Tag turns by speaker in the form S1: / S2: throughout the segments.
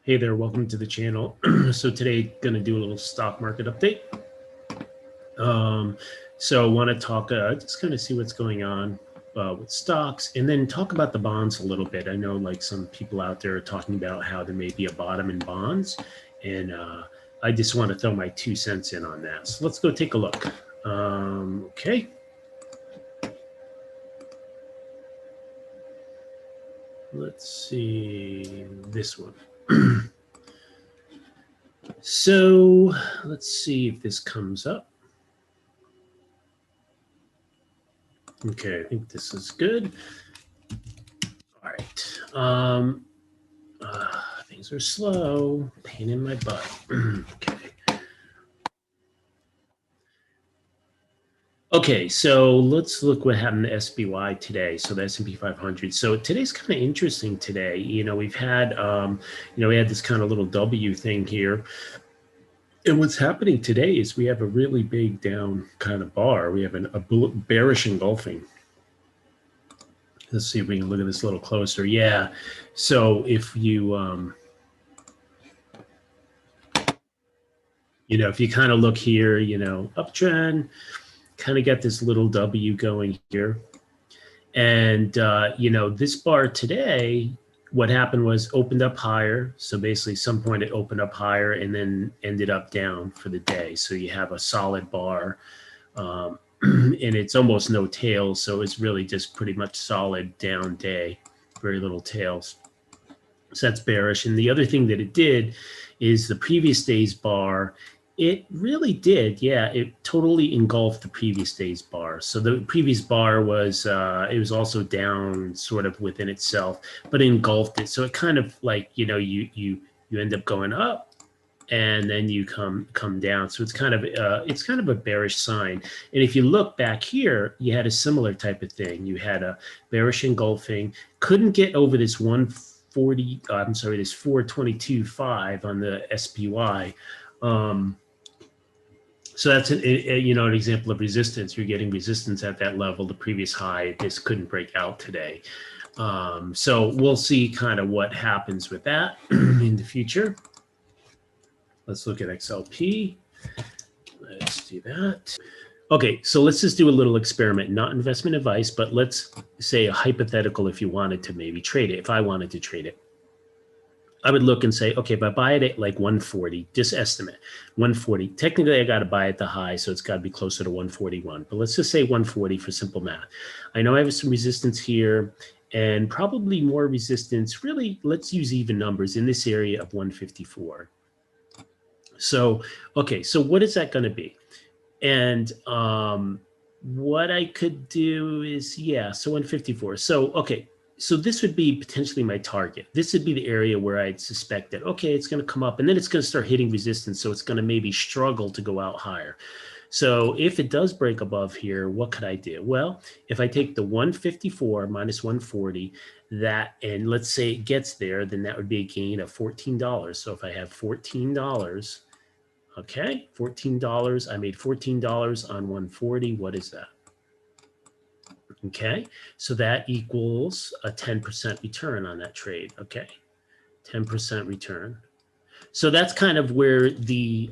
S1: Hey there, welcome to the channel. So today, gonna do a little stock market update. So I want to talk, just kind of see what's going on with stocks, and then talk about the bonds a little bit. I know like some people out there are talking about how there may be a bottom in bonds, and I just want to throw my 2 cents in on that. So let's go take a look. Okay. Let's see this one. So let's see if this comes up. Okay, I think this is good. All right. Things are slow. Pain in my butt. Okay. Okay, so let's look what happened to SPY today. So the S&P 500. So today's kind of interesting today. We've had, we had this kind of little W thing here. And what's happening today is we have a really big down kind of bar. We have a bearish engulfing. Let's see if we can look at this a little closer. Yeah. So if you, if you kind of look here, uptrend, kind of got this little W going here. And, this bar today, what happened was opened up higher. So basically some point it opened up higher and then ended up down for the day. So you have a solid bar. And it's almost no tails, so it's really just pretty much solid down day, very little tails. So that's bearish. And the other thing that it did is the previous day's bar, it really did, yeah, it totally engulfed the previous day's bar. So the previous bar was, it was also down sort of within itself, but it engulfed it. So it kind of like, you end up going up, and then you come down. So it's kind of a bearish sign. And if you look back here, you had a similar type of thing. You had a bearish engulfing, couldn't get over this 140. This 422.5 on the SPY. So that's an example of resistance. You're getting resistance at that level. The previous high, this couldn't break out today. So we'll see kind of what happens with that in the future. Let's look at XLP. Let's do that. Okay, so let's just do a little experiment, not investment advice, but let's say a hypothetical if you wanted to maybe trade it, if I wanted to trade it. I would look and say, okay, if I buy it at like 140, just estimate, 140. Technically, I got to buy at the high, so it's got to be closer to 141. But let's just say 140 for simple math. I know I have some resistance here and probably more resistance. Really, let's use even numbers in this area of 154. So, okay, so what is that going to be? And what I could do is, yeah, so 154. So, okay, so this would be potentially my target. This would be the area where I'd suspect that, okay, it's going to come up and then it's going to start hitting resistance. So it's going to maybe struggle to go out higher. So if it does break above here, what could I do? Well, if I take the 154 minus 140, and let's say it gets there, then that would be a gain of $14. So if I have $14, okay, $14, I made $14 on 140. What is that? Okay, so that equals a 10% return on that trade. Okay, 10% return. So that's kind of where the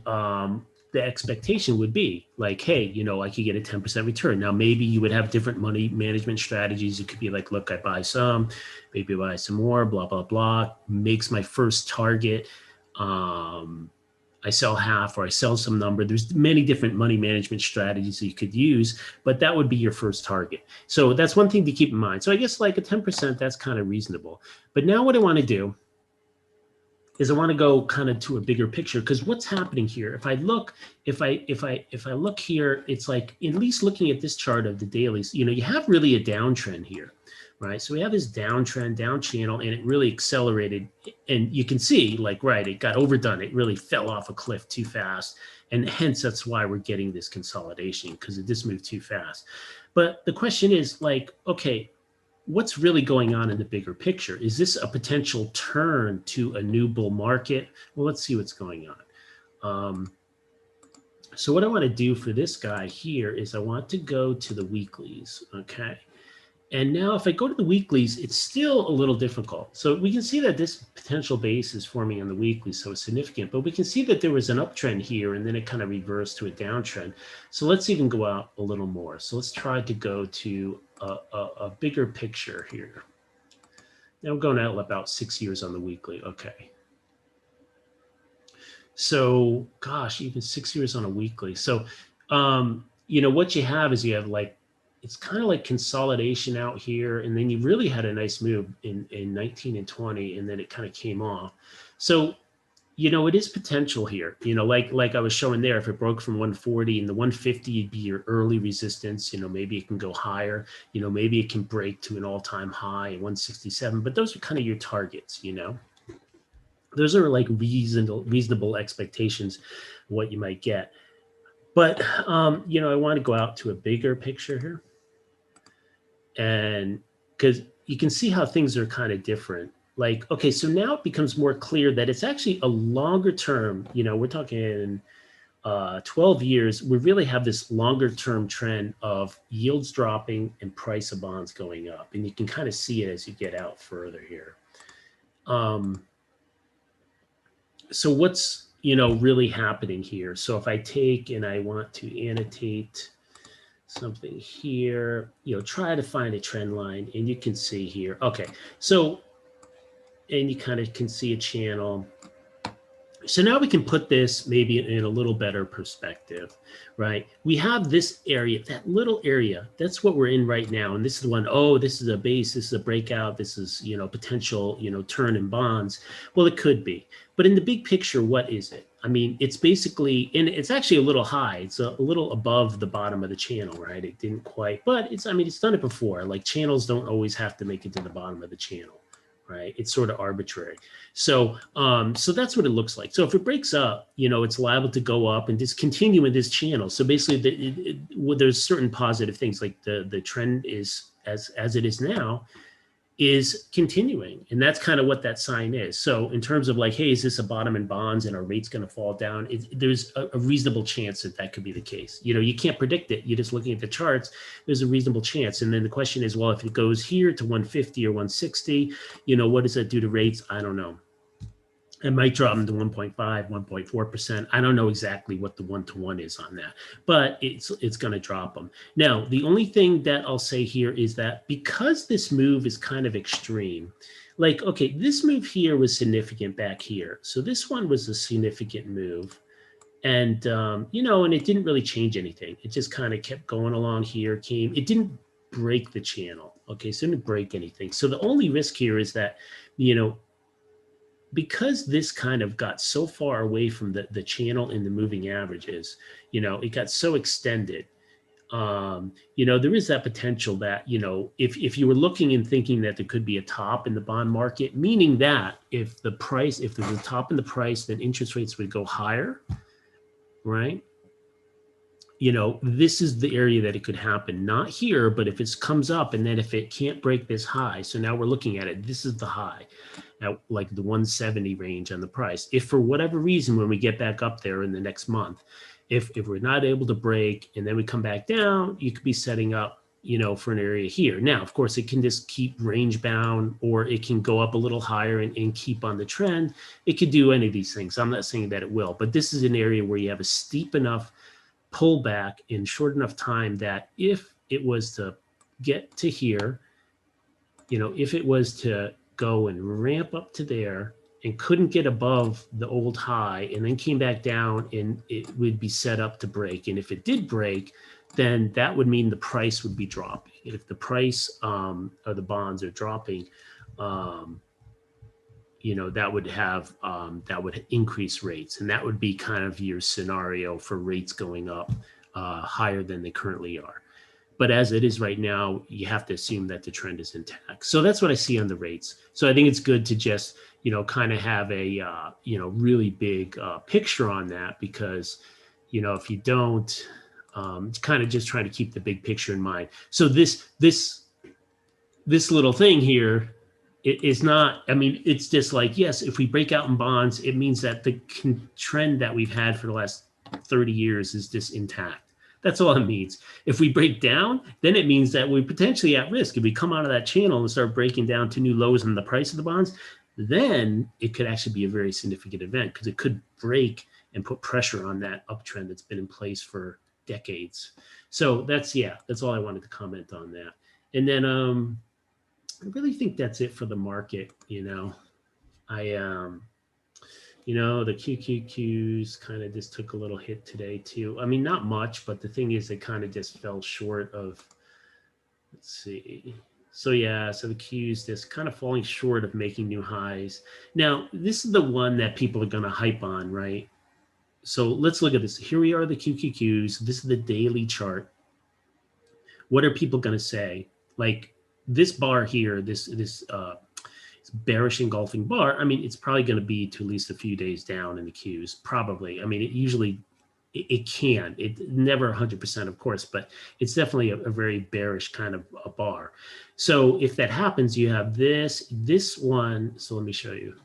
S1: expectation would be, like, hey, I could get a 10% return. Now, maybe you would have different money management strategies. It could be like, look, I buy some, maybe buy some more, blah, blah, blah, makes my first target. I sell half or I sell some number. There's many different money management strategies that you could use, but that would be your first target. So that's one thing to keep in mind. So I guess like a 10%, that's kind of reasonable. But now what I want to do is I want to go kind of to a bigger picture, because what's happening here, if I look here, it's like, at least looking at this chart of the dailies, you have really a downtrend here. Right, so we have this downtrend, down channel, and it really accelerated. And you can see, like, right, it got overdone. It really fell off a cliff too fast. And hence, that's why we're getting this consolidation, because it just moved too fast. But the question is, like, okay, what's really going on in the bigger picture? Is this a potential turn to a new bull market? Well, let's see what's going on. So what I want to do for this guy here is I want to go to the weeklies, okay? And now if I go to the weeklies, it's still a little difficult. So we can see that this potential base is forming on the weekly, so it's significant, but we can see that there was an uptrend here and then it kind of reversed to a downtrend. So let's even go out a little more. So let's try to go to a bigger picture here. Now we're going out about 6 years on the weekly. Okay. So gosh, even 6 years on a weekly. So, you know, what you have is you have like, it's kind of like consolidation out here. And then you really had a nice move in 19 and 20, and then it kind of came off. So, you know, it is potential here, you know, like I was showing there, if it broke from 140 and the 150 would be your early resistance, you know, maybe it can go higher, you know, maybe it can break to an all-time high at 167, but those are kind of your targets, you know. Those are like reasonable expectations of what you might get. But, you know, I want to go out to a bigger picture here. And because you can see how things are kind of different. Like, okay, so now it becomes more clear that it's actually a longer term, you know, we're talking 12 years, we really have this longer term trend of yields dropping and price of bonds going up. And you can kind of see it as you get out further here. So what's, you know, really happening here? So if I take and I want to annotate something here, you know, try to find a trend line, and you can see here, okay, so, and you kind of can see a channel. So now we can put this maybe in a little better perspective, right? We have this area, that little area, that's what we're in right now. And this is the one, oh, this is a base, this is a breakout, this is, you know, potential, you know, turn in bonds. Well, it could be. But in the big picture, what is it? I mean, it's basically, and it's actually a little high. It's a little above the bottom of the channel, right? It didn't quite, but it's, I mean, it's done it before. Like channels don't always have to make it to the bottom of the channel. Right, it's sort of arbitrary. So, so that's what it looks like. So if it breaks up, you know, it's liable to go up and just continue in this channel. So basically, there's certain positive things, like the trend is as it is now, is continuing, and that's kind of what that sign is. So in terms of like, hey, is this a bottom in bonds and our rate's going to fall down? There's a reasonable chance that that could be the case. You know, you can't predict it. You're just looking at the charts. There's a reasonable chance. And then the question is, well, if it goes here to 150 or 160, you know, what does that do to rates? I don't know. It might drop them to 1.5, 1.4%. I don't know exactly what the one-to-one is on that, but it's going to drop them. Now, the only thing that I'll say here is that because this move is kind of extreme, like, okay, this move here was significant back here. So this one was a significant move. And, you know, and it didn't really change anything. It just kind of kept going along here, it didn't break the channel. Okay, so it didn't break anything. So the only risk here is that, you know, because this kind of got so far away from the channel in the moving averages, you know, it got so extended, you know, there is that potential that, you know, if you were looking and thinking that there could be a top in the bond market, meaning that if there's a top in the price, then interest rates would go higher, right? You know, this is the area that it could happen. Not here, but if it comes up and then if it can't break this high, so now we're looking at it, this is the high, at like the 170 range on the price. If for whatever reason, when we get back up there in the next month, if we're not able to break and then we come back down, you could be setting up, you know, for an area here. Now, of course, it can just keep range bound, or it can go up a little higher and keep on the trend. It could do any of these things. I'm not saying that it will, but this is an area where you have a steep enough pullback in short enough time that if it was to get to here, you know, if it was to go and ramp up to there and couldn't get above the old high and then came back down, and it would be set up to break. And if it did break, then that would mean the price would be dropping. If the price of the bonds are dropping, you know, that would have, that would increase rates. And that would be kind of your scenario for rates going up higher than they currently are. But as it is right now, you have to assume that the trend is intact. So that's what I see on the rates. So I think it's good to just, you know, kind of have a, you know, really big picture on that, because, you know, if you don't, kind of just try to keep the big picture in mind. So this little thing here, it is not, I mean, it's just like, yes, if we break out in bonds, it means that the trend that we've had for the last 30 years is just intact. That's all it means. If we break down, then it means that we're potentially at risk. If we come out of that channel and start breaking down to new lows in the price of the bonds, then it could actually be a very significant event because it could break and put pressure on that uptrend that's been in place for decades. So that's all I wanted to comment on that. And then I really think that's it for the market. The QQQs kind of just took a little hit today too. I mean, not much, but the thing is, it kind of just fell short of, let's see. So the Qs just kind of falling short of making new highs. Now, this is the one that people are going to hype on, right? So let's look at this. Here we are, the QQQs. This is the daily chart. What are people going to say? Like this bar here, this bearish engulfing bar, I mean, it's probably going to be to at least a few days down in the Qs, probably. I mean, it can. It never 100%, of course, but it's definitely a very bearish kind of a bar. So if that happens, you have this one. So let me show you.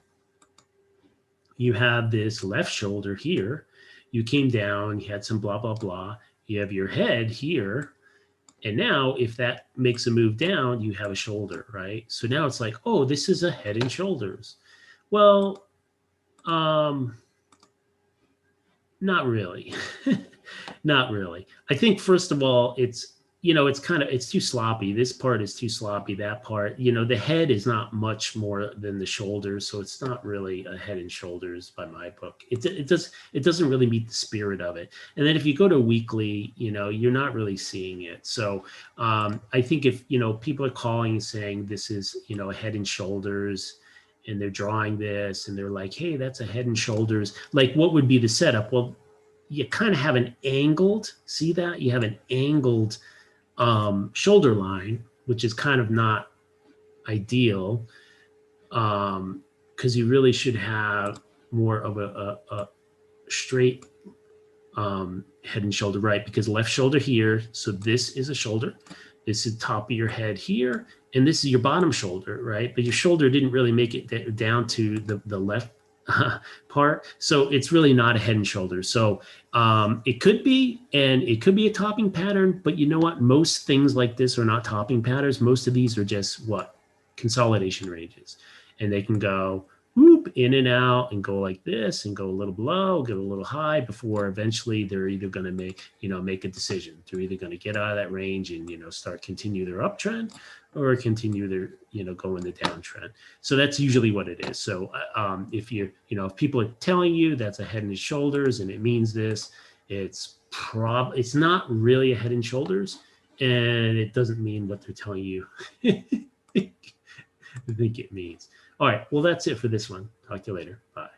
S1: You have this left shoulder here. You came down, you had some blah, blah, blah. You have your head here. And now if that makes a move down, you have a shoulder, right? So now it's like, oh, this is a head and shoulders. Well, not really. Not really. I think, first of all, it's too sloppy. This part is too sloppy. That part, the head is not much more than the shoulders. So it's not really a head and shoulders by my book. It doesn't really meet the spirit of it. And then if you go to weekly, you're not really seeing it. So I think if, people are calling and saying this is, a head and shoulders, and they're drawing this and they're like, hey, that's a head and shoulders. Like, what would be the setup? Well, you kind of have an angled, see that? You have an angled shoulder line, which is kind of not ideal, because you really should have more of a straight head and shoulder, right? Because left shoulder here, so this is a shoulder, this is the top of your head here, and this is your bottom shoulder, right? But your shoulder didn't really make it down to the left part, so it's really not a head and shoulders. So it could be, and it could be a topping pattern, but you know what? Most things like this are not topping patterns. Most of these are just consolidation ranges, and they can go whoop in and out and go like this and go a little below, go a little high before eventually they're either going to make a decision. They're either going to get out of that range and continue their uptrend, or continue their go in the downtrend. So that's usually what it is. So if people are telling you that's a head and shoulders and it means this, it's not really a head and shoulders, and it doesn't mean what they're telling you I think it means. All right, well, that's it for this one. Talk to you later. Bye.